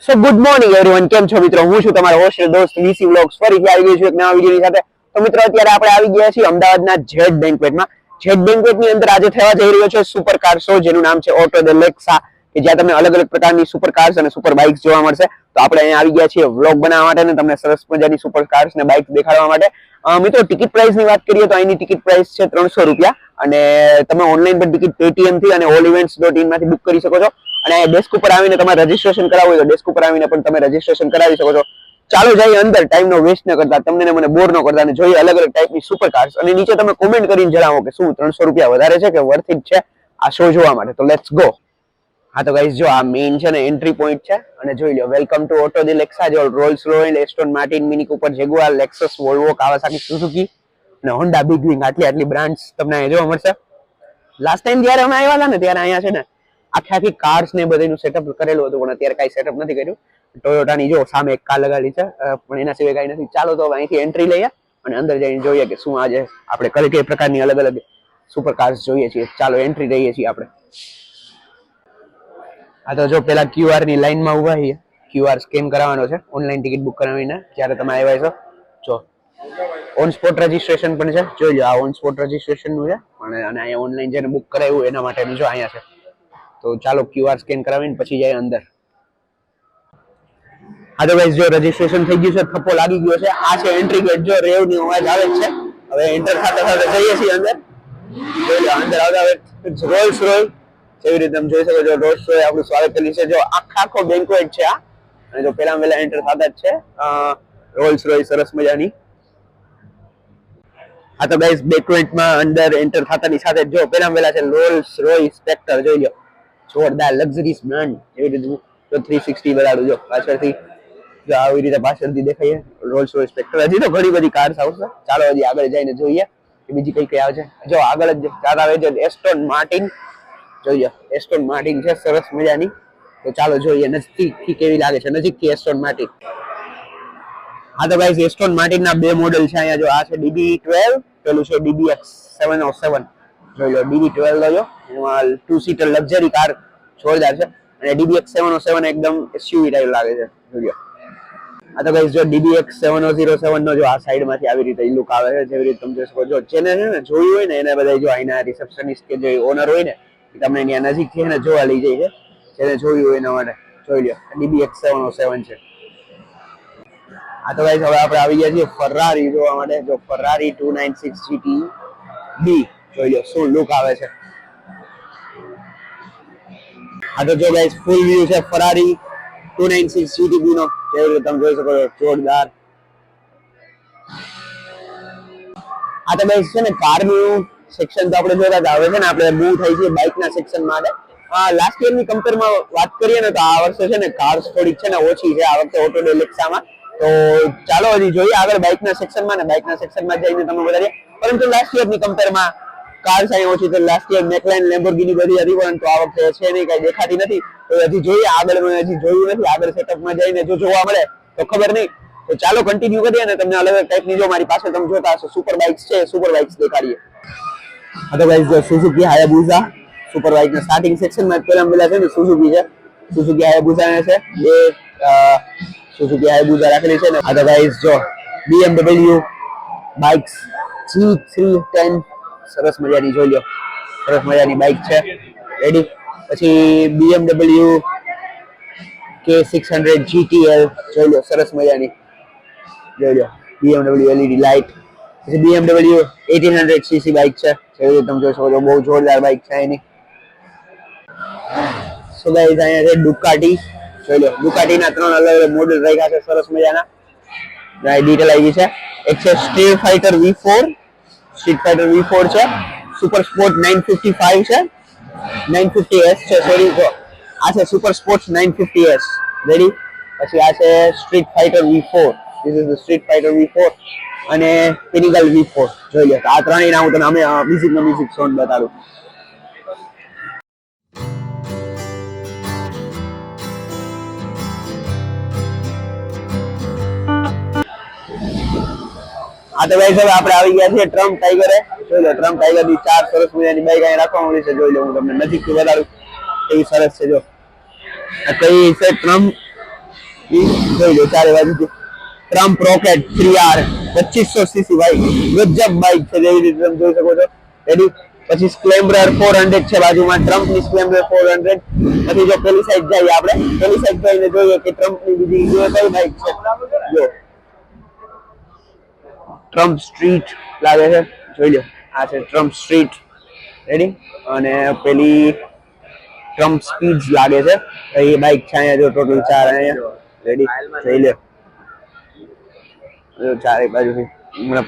સો good morning everyone, કેમ છો મિત્રો? હું છું તમારો હોસ્ટ દોસ્ત વીસી વ્લોગ્સ ફરીથી આવી ગયો છું એક નવા વિડિયોની સાથે. તો મિત્રો અત્યારે આપણે આવી ગયા છીએ અમદાવાદના જેડ બેન્ક્વેટમાં. જેડ બેન્ક્વેટની અંદર આજે થવા જઈ રહ્યો છે સુપર કાર શો, જેનું નામ છે ઓટો દ લેક્સા, કે જ્યાં તમને અલગ અલગ પ્રકારની સુપર કાર્સ અને સુપર બાઇક્સ જોવા મળશે. તો આપણે અહીંયા આવી ગયા છીએ વ્લોગ બનાવવા માટે અને તમને સરસ મજાની સુપર કાર્સ અને બાઇક્સ દેખાડવા માટે. મિત્રો ટિકિટ પ્રાઇસની વાત કરીએ તો અહીંની ટિકિટ પ્રાઇસ છે 300 રૂપિયા અને તમે ઓનલાઈન પણ ટિકિટ પેટીએમ થી અને allevents.in માંથી બુક કરી શકો છો. અને ડેસ્ક ઉપર આવીને તમારે રજીસ્ટ્રેશન કરાવવું હોય તો ડેસ્ક ઉપર આવીને પણ તમે રજીસ્ટ્રેશન કરાવી શકો છો. ચાલો જઈએ અંદર, ટાઈમનો વેસ્ટ ન કરતા, તમને મને બોર ન કરતા અને જોઈએ અલગ અલગ ટાઈપની સુપર કાર્સ. અને નીચે તમે કોમેન્ટ કરીને જણાવો કે શું 300 રૂપિયા વધારે છે કે વર્થ ઇટ છે આ શો જોવા માટે. તો લેટ્સ ગો. હા તો ગાઈસ, જો આ મેઇન છે ને એન્ટ્રી પોઈન્ટ છે અને જોઈ લો, વેલકમ ટુ ઓટો દ લેક્સા. જો Rolls royal, Aston Martin, mini Cooper, Jaguar, Lexus, Volvo, Kawasaki, Suzuki અને હોન્ડા બિગ વિંગ, આટલી બ્રાન્ડ્સ તમને અહીંયા જોવા મળશે. લાસ્ટ ટાઈમ જ્યારે અમે આવ્યા હતા ને ત્યારે અહીંયા છે ને આખી કાર્સ ને બધું સેટઅપ કરેલું હતું, પણ અત્યારે કઈ સેટઅપ નથી કર્યું. ટોયોટાની જો સામે એક કાર લગાડી છે, પણ એના સિવાય કઈ નથી. ચાલો તો અહીંથી એન્ટ્રી લઈએ અને અંદર જઈને જોઈએ કે શું આજે આપણે કઈ પ્રકારની અલગ અલગ સુપર કાર્સ જોઈએ છીએ. ચાલો એન્ટ્રી લઈએ છીએ આપણે. આ તો જો પેલા ક્યુઆર ની લાઈનમાં ઉભા છીએ, ક્યુઆર સ્કેન કરાવવાનો છે ઓનલાઈન ટિકિટ બુક કરાવીને જ્યારે તમે આવ્યા છો. જો ઓન સ્પોટ રજીસ્ટ્રેશન પણ છે, જોઈ લો આ ઓન સ્પોટ રજીસ્ટ્રેશન નું છે અને અહીંયા ઓનલાઈન જેને બુક કરાવ્યું એના માટેનું જો અહીંયા છે. તો ચાલો ક્યુઆર સ્કેન કરાવીને પછી જાય અંદર. હા તો ગાઈસ, જો રજીસ્ટ્રેશન થઈ ગયું છે, થપ્પો લાગી ગયો છે. આ છે એન્ટ્રી ગેટ. જો રેવ ની અવાજ આવે છે. હવે એન્ટર થતા થતા જઈએ છીએ અંદર. જોઈ લો અંદર આવતા રોલ્સ રોયલ, જેવી રીતે તમે જોઈ શકો છો, રોલ્સ રોયલ આપણું સ્વાગત કરી છે. જો આખો બેન્ક્વેટ છે આ, અને જો પેલા વેલા એન્ટર થતા જ છે રોલ્સ રોયલ સરસ મજાની. હા તો ગાઈસ, બેન્ક્વેટમાં અંદર એન્ટર થતાની સાથે જો પેલા વેલા છે રોલ્સ રોયલ સ્પેક્ટર. જોઈ લો, જોરદાર લક્ઝરીસ બ્રાન્ડ. એવી રીતે જો 360 બરાબર જો પાછળથી જો આવી રીતે પાછળથી દેખાય રોલ્સ રોયલ સ્પેક્ટર. હજી તો ઘણી બધી કાર્સ આવશે. ચાલો હજી આગળ જઈને જોઈએ કે બીજી કઈ આવે છે. જો આગળ જ કાર આવે છે એસ્ટોન માર્ટિન. જોઈએ એસ્ટોન માર્ટિન છે સરસ મજાની. તો ચાલો જોઈએ નજીકથી કેવી લાગે છે. નજીકથી એસ્ટોન માર્ટિન. હા તો ગાઈસ, એસ્ટોન માર્ટિન ના બે મોડેલ છે અહીંયા. જો આ છે DB12, પેલું છે DBX 707. જોઈ લો DB12 લો, એમાં 2 સીટર લક્ઝરી કાર જોરદાર છે. અને DBX 707 એકદમ SUV ટાઈપ લાગે છે. જોઈ લો. આ તો ગાઈસ, જો DBX 707 નો જો આ સાઈડ માંથી આવી રીતે લુક આવે છે, જેવી રીતે તમે જોઈ શકો છો. જેને છે ને જોયું હોય ને એને બધા જો અહીંના રિસેપ્શનિસ્ટ કે જે ઓનર હોય ને તમને ત્યાં નજીક થી એને જોવા લઈ જાય છે. જેને જોયું હોય એના માટે જોઈ લો DBX 707 છે. આ તો ગાઈસ, હવે આપણે આવી ગયા છીએ ફરારી જોવા માટે. જો ફરારી 296 GT B, જોઈ લો શું લુક આવે છે. આ તો જો ગાઈસ, ફૂલ વ્યૂ છે ફરારી 296 GT B નો, જેવી રીતે તમે જોઈ શકો છો, જોરદાર. આ તો ગાઈસ છે ને કારનું સેક્શન તો આપણે જોતા હતા. હવે છે ને આપણે મૂવ થઈ છે બાઇકના સેક્શન માટે. લાસ્ટ યર ની કમ્પેરમાં વાત કરીએ ને તો આ વર્ષે છે ને કાર્સ થોડીક છે ને ઓછી છે આ વખતે ઓટો દ લેક્સામાં. તો ચાલો હજી જોઈએ આગળ બાઇકના સેક્શનમાં, ને બાઇકના સેક્શનમાં જઈને તમે વધારે. પરંતુ લાસ્ટ યર ની કમ્પેરમાં કાર્સ અહીં ઓછી છે. લાસ્ટ યર મેકલાઇન, લેમ્બોર્ગિની બધી હતી, પરંતુ આ વખતે છે નહીં, કઈ દેખાતી નથી. તો હજી જોઈએ આગળ, મેં હજી જોયું નથી. આગળ સેટઅપમાં જઈને જો જોવા મળે તો ખબર નહીં. તો ચાલો કન્ટિન્યુ કરીએ અને તમને અલગ અલગ ટાઈપની જો મારી પાસે તમે જોતા હશો સુપર બાઇક્સ છે, સુપર બાઇક્સ દેખાડીએ. હા તો ગાઈસ, જો સુઝુકી હાયાબુઝા સુપર બાઇકના સ્ટાર્ટિંગ સેક્શનમાં પેલા છે ને સુઝુકી છે. સુઝુકી હાયાબુઝા છે બે સુઝુકી હાયાબુઝા રાખેલી છે ને. આ તો ગાઈસ, જો BMW બાઇક્સ G310 સરસ મજાની જોઈ લો, સરસ મજાની બાઇક છે. રેડી. પછી BMW K600 GTL જોઈ લો, સરસ મજાની. જોઈ લો BMW LED લાઇટ. પછી BMW 1800cc બાઇક છે, જેવી તમે જોઈ શકો છો, બહુ જોરદાર બાઇક છે એની. સો ગાઈસ, અહીંયા છે ડુકાટી. જોઈ લો ડુકાટીના 3 અલગ અલગ મોડેલ રાખ્યા છે સરસ મજાના. ડિટેલ આવી છે. એક છે street fighter V4, street fighter V4 છે. સુપર સ્પોર્ટ 955 છે, 950S છે, સોરી. આ છે સુપર સ્પોર્ટ્સ 950S. રેડી. પછી આ છે street fighter V4. This is the street fighter V4 અને પિનિકલ V4. જોઈ લો આ ત્રણેયના હું તમને મ્યુઝિક સોંગ બતાડું. આ તો ગાઈસ, હવે આપણે આવી ગયા છીએ ટ્રમ્પ ટાઈગરે. જોઈ લો ટ્રમ્પ ટાઈગરની 4 સરસ મજાની બાઇક અહીં રાખવા મળી છે. જોઈ લો હું તમને નજીકથી બતાડું, એવી સરસ છે. જો આ કઈ છે ટ્રમ્પ ઈ જોઈ લો ચારે બાજુથી Trump rocket 3R 2500 cc bike ગજબ બાઈક છે જેવી રીતે તમે જોઈ શકો છો રેડી પછી સ્પ્લેન્ડર 400 છે બાજુમાં ટ્રમ્પ ની સ્પ્લેન્ડર 400 પછી જો પેલી સાઈડ જઈએ આપણે પેલી સાઈડ જઈને જોઈએ કે ટ્રમ્પ ની બીજી કઈ બાઈક છે જો ટ્રમ્પ સ્ટ્રીટ લાગે છે જોઈ લો આ છે ટ્રમ્પ સ્ટ્રીટ રેડી અને પેલી ટ્રમ્પ સ્પીડ લાગે છે એ બાઈક છે અહીંયા જો ટોટલ 4 અહીંયા રેડી જોઈ લો ચારે બાજુથી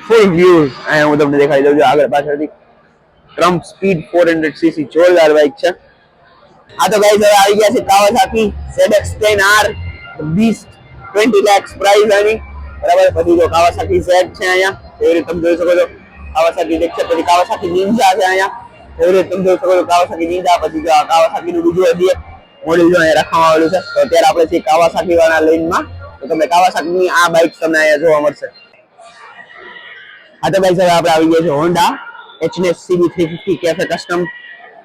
ફૂલ વ્યૂ અહીંયા હું તમને દેખાડી દઉં છું આગળ પાછળથી ટ્રમ્પ સ્પીડ 400 cc જોરદાર બાઈક છે આ તો ગાઈસ હવે આવી ગયા છે Kawasaki ZX-10R Beast 20 lakhs price આની બરાબર પછી જો કાવાસાકી Z છે અહીંયા એવી રીતે તમે જોઈ શકો છો કાવાસાકી Z છે પછી કાવાસાકી નિન્જા છે અહીંયા એવી રીતે તમે જોઈ શકો છો કાવાસાકી નિન્જા પછી જો કાવાસાકી નું બીજું હજી એક મોડેલ જો અહીંયા રાખવામાં આવેલું છે તો અત્યારે આપણે છે કાવાસાકી વાળા લાઈનમાં તો તમને કાવાસાકી ની આ બાઇક તમને અહીંયા જોવા મળશે આ તો ગાઈસ હવે આપણે આવી ગયા છે Honda HNS CB350 cafe custom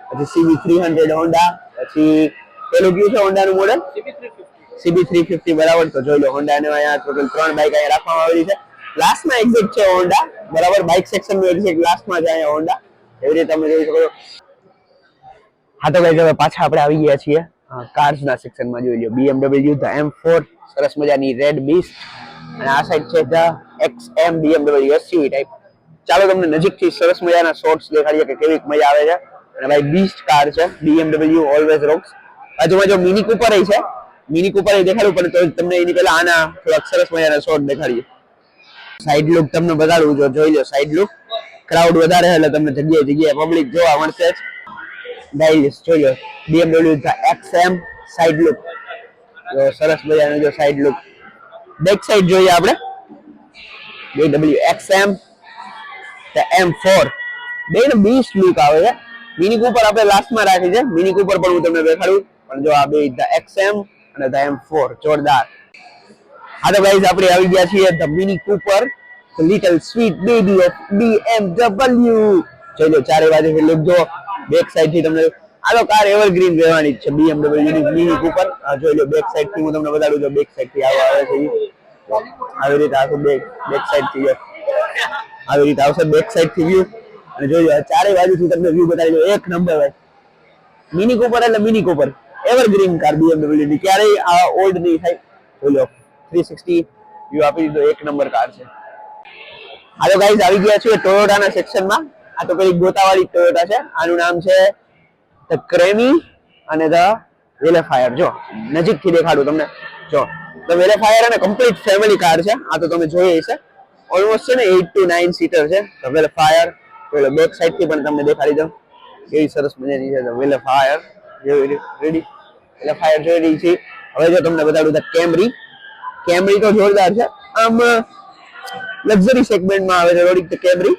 પછી CB300 હોન્ડા પછી પેલું કયું છે હોન્ડા નું મોડેલ CB350 બરાબર તો જોઈ લો હોન્ડા ને અહીંયા ટોટલ 3 બાઇક અહીંયા રાખવામાં આવેલી છે લાસ્ટમાં એક્ઝિટ છે હોન્ડા બરાબર બાઇક સેક્શન નું એક્ઝિટ લાસ્ટમાં છે અહીંયા હોન્ડા એવી રીતે તમે જોઈ શકો છો હા તો ગાઈસ હવે પાછા આપણે આવી ગયા છીએ કાર્સ ના સેક્શનમાં જોઈ લો BMW ધ M4 સરસ મજાની રેડ બીસ્ટ અને આ સાઈડ છે the XM BMW SUV type ચાલો તમને નજીકથી સરસ મજાના શોર્ટ્સ દેખાડીએ કે કેવી મજા આવે છે અને ભાઈ બીસ્ટ કાર છે BMW ઓલવેઝ રોક્સ બાજુમાં જો મિની કૂપર છે મિની કૂપર દેખાડવું પણ તો તમને એની પહેલા આના થોડાક સરસ મજાના શોર્ટ દેખાડીએ સાઈડ લુક તમને બતાડવું જો જોઈ લો સાઈડ લુક ક્રાઉડ વધારે એટલે તમને જગ્યાએ પબ્લિક જોવા મળશે જ ગાઈસ જોઈ લો BMW XM સાઈડ લુક જો સરસ મજાનો જો સાઈડ લુક બેક સાઈડ જોઈએ આપણે BMW XM the M4 બેનો બીસ્ટ લુક આવે છે મિની કૂપર આપણે લાસ્ટમાં રાખી છે મિની કૂપર પણ હું તમને દેખાડું પણ જો આ બે ધ XM અને ધ M4 જોરદાર આ તો ગાઈસ આપણે આવી ગયા છીએ the mini Cooper the little sweet baby of BMW જોઈ લો ચારે બાજુથી લુક જો બેક સાઈડ થી તમને આ તો કાર એવરગ્રીન રહેવાની છે BMW ની મિની કૂપર આ જોઈ લો બેક સાઈડ થી હું તમને બતાડું જો બેક સાઈડ થી આવે છે આવી રીતે આખું બેક સાઈડ થી આવી રીતે આવશે બેક સાઈડ થી વ્યૂ અને જોઈ ચારે બાજુથી તમને વ્યૂ બતાવી દો એક નંબર ભાઈ મિની કૂપર એટલે mini Cooper evergreen car BMW ની ક્યારેય આ ઓલ્ડ નહીં થાય જોઈ લો 360 વ્યૂ આપી દીધો એક નંબર કાર છે હાલો ગાઈસ આવી ગયા છે ટોયોટા ના સેક્શનમાં આ તો પેલી ગોતાવાળી ટોયોટા છે આનું નામ છે ધ ક્રેમી અને ધ વેલેફાયર જો નજીકથી દેખાડું તમને જો ધ વેલેફાયર અને કમ્પ્લીટ ફેમિલી કાર છે આ તો તમે જોઈ હશે ઓલમોસ્ટ છે ને 8 to 9 સીટર છે ધ વેલેફાયર પેલો બેક સાઈડ થી પણ તમને દેખાડી દઉં કેવી સરસ મજાની છે ધ વેલેફાયર રેડી વેલેફાયર જોઈ રહી છે હવે જો તમને બતાડું ધ કેમરી તો જોરદાર છે આમ લક્ઝરી સેગમેન્ટમાં આવે છે થોડીક ધ કેમરી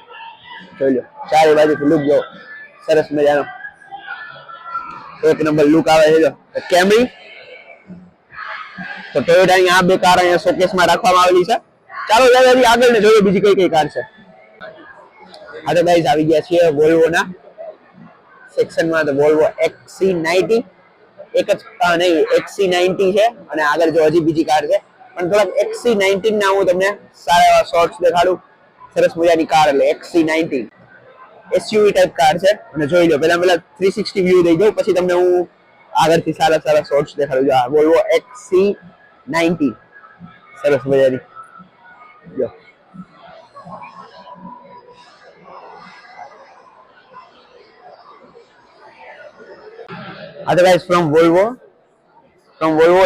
જોઈ લો ચારે બાજુથી લુક જો સરસ મજાનો એક નંબર લુક આવે છે જો કેમરી તો ટોયોટાની આ બે કાર અહીંયા શોકેસમાં રાખવામાં આવેલી છે ચાલો દાદાજી આગળ ને જોઈએ બીજી કઈ કાર છે આ તો ગાઈસ આવી ગયા છીએ વોલ્વો ના સેક્શનમાં તો વોલ્વો XC90 એક જ નહીં XC90 છે અને આગળ જો હજી બીજી કાર છે પણ થોડાક XC19 ના હું તમને સારા એવા શોર્ટ્સ દેખાડું સરસ મજાની કાર એટલે XC90 SUV ટાઈપ કાર છે અને જોઈ લો પહેલા 360 વ્યૂ દઈ દઉં પછી તમને હું આગળથી સારા શોર્ટ્સ દેખાડું છું આ વોલ્વો XC90 સરસ મજાની જો આ તો guys from Volvo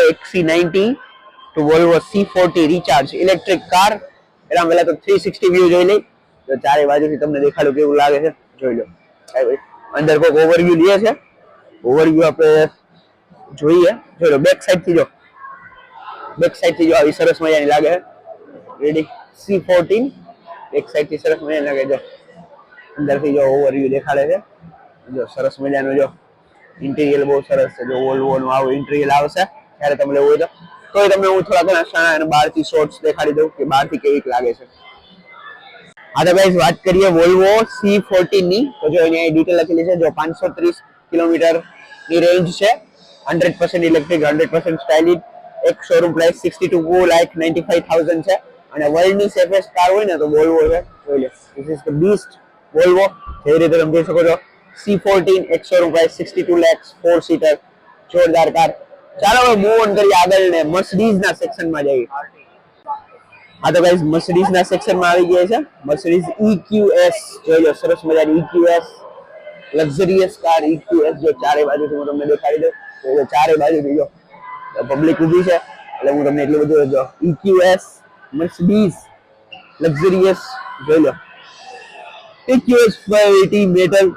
XC90 to Volvo C40 recharge electric car એના પહેલા તો 360 વ્યૂ જોઈ લઈ તો ચારે બાજુથી તમને દેખાડું કેવું લાગે છે જોઈ લો અંદર કોઈક ઓવરવ્યુ લે છે ઓવરવ્યુ આપણે જોઈએ જોઈ લો બેક સાઈડ થી જો આવી સરસ મજાની લાગે રેડી C14 બેક સાઈડ થી સરસ મજાની લાગે જો અંદરથી જો ઓવરવ્યુ દેખાડે છે જો સરસ મજાનું જો ઇન્ટિરિયર બહુ સરસ છે જો વોલ્વો નું આવું ઇન્ટિરિયર આવશે ત્યારે તમે લેવું હોય તો તમને હું થોડા ઘણા સારા અને બહારથી શોર્ટ્સ દેખાડી દઉં કે બહારથી કેવી લાગે છે આ તો ગાઈસ વાત કરીએ વોલ્વો C14 ની તો જો અહીંયા ડિટેલ લખેલી છે જો 530 કિલોમીટર ની રેન્જ છે 100% ઇલેક્ટ્રિક 100% સ્ટાઇલિશ એક શોરૂમ પ્રાઇસ 62,95,000 છે અને વર્લ્ડની સેફેસ્ટ કાર હોય ને તો વોલ્વો છે. જોઈ લો, this is the beast Volvo. જે રીતે તમે જોઈ શકો છો C14 એક શોરૂમ પ્રાઇસ 62 lakhs 4 સીટર જોરદાર કાર. ચાલો હવે મૂવ ઓન કરીએ આગળ ને મર્સિડીઝ ના સેક્શનમાં જઈએ. હા તો ગાઈઝ મર્સિડીઝ ના સેક્શનમાં આવી ગયા છે. મર્સિડીઝ EQS જોઈ લો, સરસ મજાની EQS લક્ઝરિયસ કાર EQS. જો ચારે બાજુથી હું તમને દેખાડી દઉં તો ચારે બાજુથી જો પબ્લિક ઊભી છે એટલે હું તમને એટલું બધું જો EQS મર્સિડીઝ લક્ઝરિયસ જોઈ લો. EQS 580 metal.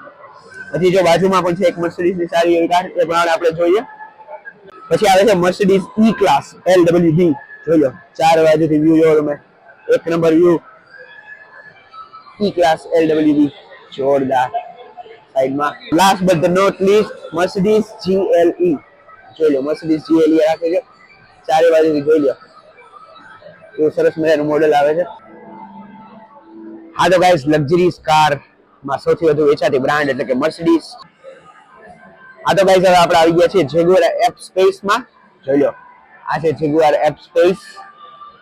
પછી જો બાજુમાં પણ છે એક મર્સિડીઝ ની સારી એવી કાર, એ પણ આપણે જોઈએ. પછી આવે છે મર્સિડીઝ E ક્લાસ LWB. જોઈ લો, ચાર બાજુથી વ્યૂ જોવો તમે, એક number view. E class LWB જોરદાર. સાઈડમાં last but not least Mercedes GLE. જોઈ લો, મર્સિડીઝ GLE રાખે છે ચારે બાજુથી. જોઈ લો, એવું સરસ મજાનું મોડેલ આવે છે. હા તો ગાઈસ લક્ઝરીઝ કાર માં સૌથી વધુ વેચાતી બ્રાન્ડ એટલે કે મર્સિડીઝ. હા તો ગાઈસ હવે આપણે આવી ગયા છીએ જેગુઆર એફ સ્પેસ માં. જોઈ લો, આ છે જેગુઆર એફ સ્પેસ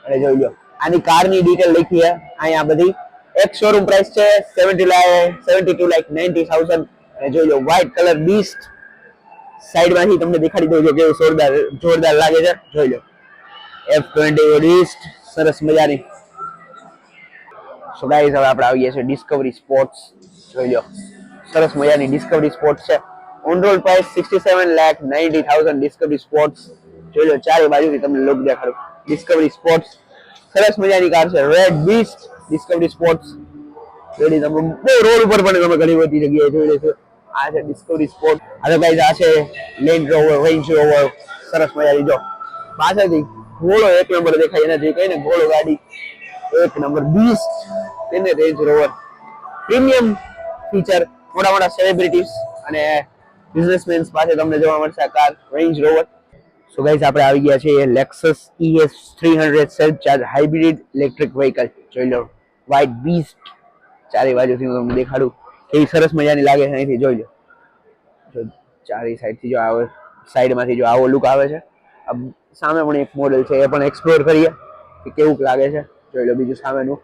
અને જોઈ લો આની કારની ડિટેલ લખી છે અહીંયા બધી. એક શોરૂમ પ્રાઇસ છે 72,90,000 અને જોઈ લો વ્હાઇટ કલર બીસ્ટ. સાઈડમાંથી તમને દેખાડી દઉં છું કેવું જોરદાર લાગે છે. જોઈ લો F20 બીસ્ટ સરસ મજાની. સો ગાઈસ હવે આપણે આવી ગયા છે ડિસ્કવરી સ્પોર્ટ્સ. જોઈ લો, સરસ મજાની ડિસ્કવરી સ્પોર્ટ્સ છે. On road price 67,90,000 Discovery sports. જોઈ લો, ચારે બાજુથી તમને લુક દેખાડું. ડિસ્કવરી સ્પોર્ટ્સ સરસ મજાની કાર છે. Red Beast Discovery sports. જોઈ તમે બહુ રોડ ઉપર પણ તમે ઘણી બધી જગ્યાએ જોઈ લેશો. આ છે ડિસ્કવરી સ્પોર્ટ. હવે ગાઈસ આ છે લેન્ડ રોવર રેન્જ રોવર સરસ મજાની. જો પાછળથી ઘોડો એક નંબર દેખાય, એને જે કહે ને ઘોડો ગાડી એક નંબર બીસ્ટ. તેને રેન્જ રોવર પ્રીમિયમ ફીચર. મોટા મોટા સેલિબ્રિટીઝ અને બિઝનેસમેન્સ પાસે તમને જોવા મળશે આ car range rover. So guys આપણે આવી ગયા છે Lexus ES 300 self charge hybrid electric vehicle. જોઈ લો વ્હાઇટ બીસ્ટ. ચારે બાજુથી હું તમને દેખાડું કેવી સરસ મજાની લાગે છે અહીંથી. જોઈ લો, જો ચારે સાઈડથી જો આવે, સાઈડમાંથી જો આવો લુક આવે છે. સામે પણ એક મોડેલ છે, એ પણ એક્સપ્લોર કરીએ કે કેવું લાગે છે. જોઈ લો, બીજું સામેનું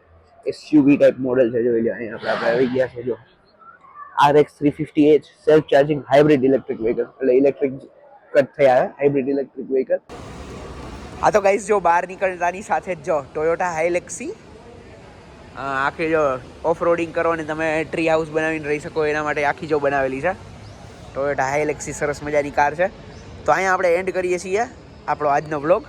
SUV ટાઈપ મોડેલ છે. જોઈ લો અહીંયા આપણે આવી ગયા છે જો RX 350h self charging hybrid electric vehicle. એટલે ઇલેક્ટ્રિક કટ થયા છે હાઇબ્રિડ ઇલેક્ટ્રિક વ્હીકલ. હા તો ગાઈસ જો બહાર નીકળતાની સાથે જ જો ટોયોટા હાઇલેક્સી આખી જો ઓફ રોડિંગ કરો અને તમે ટ્રી હાઉસ બનાવીને રહી શકો એના માટે આખી જો બનાવેલી છે ટોયોટા હાઇલેક્સી. સરસ મજાની કાર છે. તો અહીંયા આપણે એન્ડ કરીએ છીએ આપણો આજનો વ્લોગ.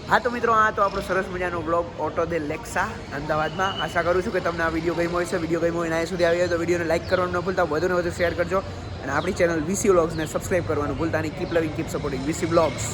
હા તો મિત્રો, આ તો આપણો સરસ મજાનો વ્લોગ ઓટો દે લેક્સા અમદાવાદમાં. આશા કરું છું કે તમને આ વિડીયો ગમ્યો હશે. વિડીયો ગમ્યો હોય અહીંયા સુધી આવ્યો તો વિડીયોને લાઈક કરવાનું ન ભૂલતા, વધુને વધુ શેર કરજો અને આપણી ચેનલ VC વ્લોગ્સને સબસ્ક્રાઇબ કરવાનું ભૂલતા નહીં. કીપ લવિંગ, કીપ સપોર્ટિંગ VC વ્લોગ્સ.